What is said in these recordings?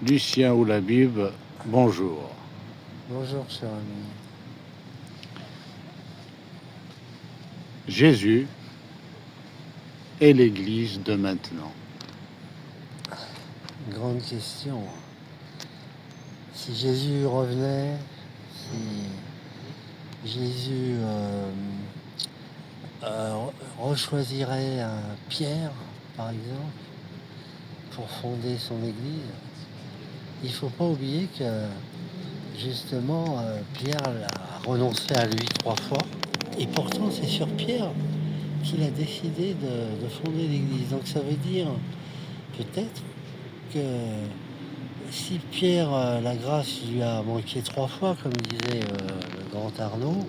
Lucien Oulabib, bonjour. Bonjour, cher ami. Jésus et l'Église de maintenant. Grande question. Si Jésus revenait, si Jésus rechoisirait Pierre, par exemple, pour fonder son Église, il ne faut pas oublier que justement Pierre a renoncé à lui 3 fois, et pourtant c'est sur Pierre qu'il a décidé de fonder l'Église. Donc ça veut dire peut-être que si Pierre, la grâce lui a manqué 3 fois, comme disait le grand Arnaud,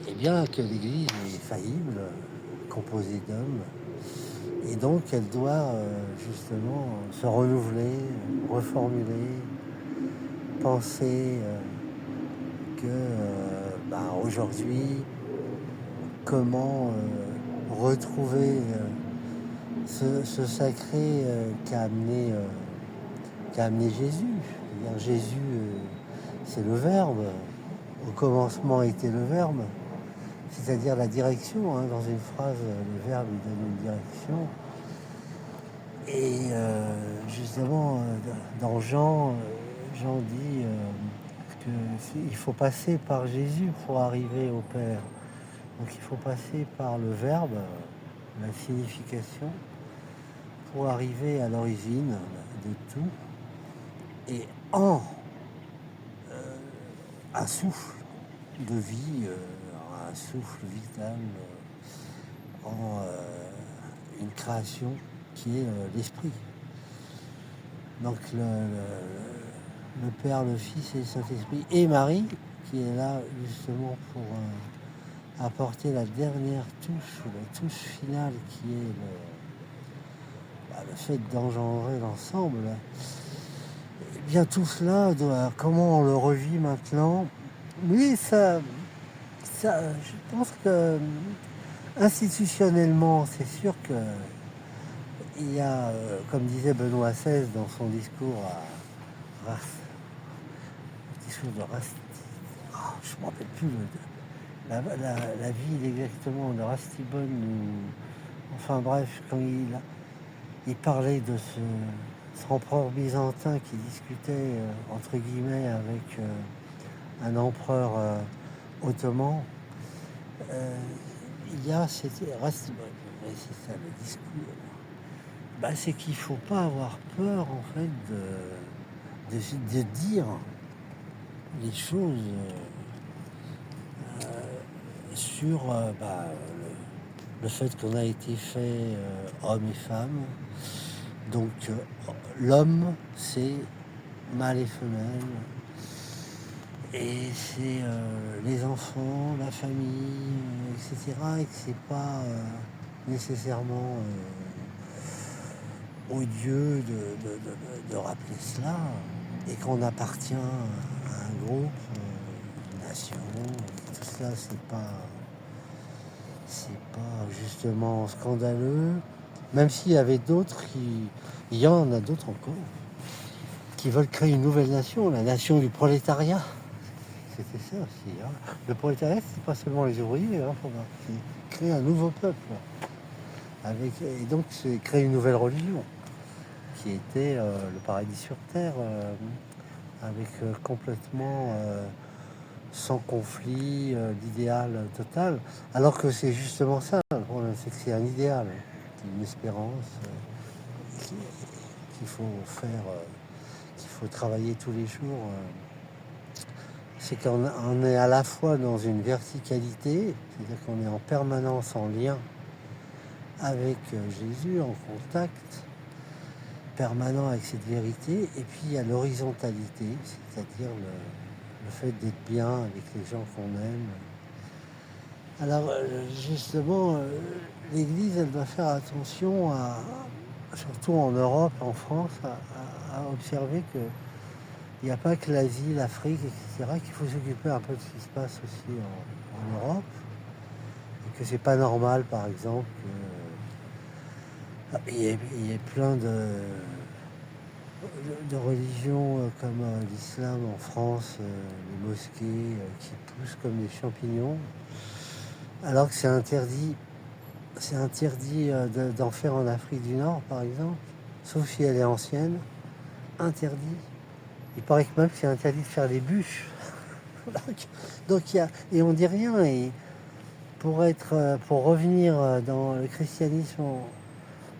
eh bien que l'Église est faillible, composée d'hommes, et donc elle doit justement se renouveler, reformuler, penser que aujourd'hui, comment retrouver ce sacré qu'a amené Jésus. C'est-à-dire Jésus, c'est le Verbe. Au commencement était le Verbe, c'est-à-dire la direction. Dans une phrase, le Verbe lui donne une direction. Et justement, dans Jean, Jean dit qu'il faut passer par Jésus pour arriver au Père. Donc il faut passer par le Verbe, la signification, pour arriver à l'origine de tout. Et en un souffle de vie, un souffle vital, en une création qui est l'esprit. Donc le Père, le Fils et le Saint-Esprit, et Marie, qui est là justement pour apporter la dernière touche, la touche finale, qui est le fait d'engendrer l'ensemble. Et bien tout cela, comment on le revit maintenant? Oui, ça, je pense que institutionnellement, c'est sûr que il y a, comme disait Benoît XVI dans son discours à discours de Rastis, je ne me rappelle plus la ville exactement de Rastibonne, enfin bref, quand il parlait de ce empereur byzantin qui discutait entre guillemets avec un empereur ottoman. Il y a c'était Rastibonne, c'est ça le discours. C'est qu'il ne faut pas avoir peur en fait de dire les choses sur le fait qu'on a été fait homme et femme. Donc l'homme c'est mâle et femelle, et c'est les enfants, la famille, etc. Et que c'est pas nécessairement odieux de rappeler cela, et qu'on appartient à un groupe, une nation, tout cela c'est pas justement scandaleux, même s'il y avait d'autres il y en a d'autres encore, qui veulent créer une nouvelle nation, la nation du prolétariat. C'était ça aussi. Le prolétariat, c'est pas seulement les ouvriers, c'est créer un nouveau peuple. Et donc, c'est créer une nouvelle religion, qui était le paradis sur terre, avec complètement sans conflit, l'idéal total. Alors que c'est justement ça, le problème, c'est que c'est un idéal, une espérance qu'il faut faire, qu'il faut travailler tous les jours. C'est qu'on est à la fois dans une verticalité, c'est-à-dire qu'on est en permanence en lien avec Jésus, en contact permanent avec cette vérité, et puis il y a l'horizontalité, c'est-à-dire le fait d'être bien avec les gens qu'on aime. Alors justement, l'Église, elle doit faire attention surtout en Europe, en France, à observer que il n'y a pas que l'Asie, l'Afrique, etc., qu'il faut s'occuper un peu de ce qui se passe aussi en Europe. Et que c'est pas normal, par exemple, qu'il y ait plein de religions comme l'islam en France, les mosquées qui poussent comme des champignons, alors que c'est interdit. C'est interdit d'en faire en Afrique du Nord, par exemple, sauf si elle est ancienne. Interdit. Il paraît que même c'est interdit de faire des bûches. Donc il y a, et on dit rien. Et pour revenir dans le christianisme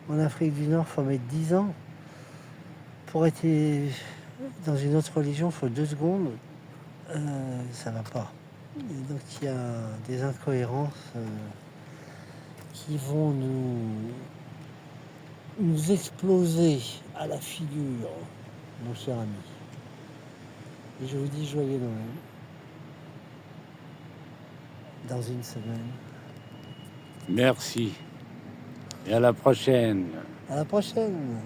en Afrique du Nord, il faut mettre 10 ans. Pour être dans une autre religion, il faut 2 secondes. Ça va pas. Et donc il y a des incohérences qui vont nous exploser à la figure, mon cher ami. Et je vous dis joyeux Noël. Dans une semaine. Merci. Et à la prochaine. À la prochaine.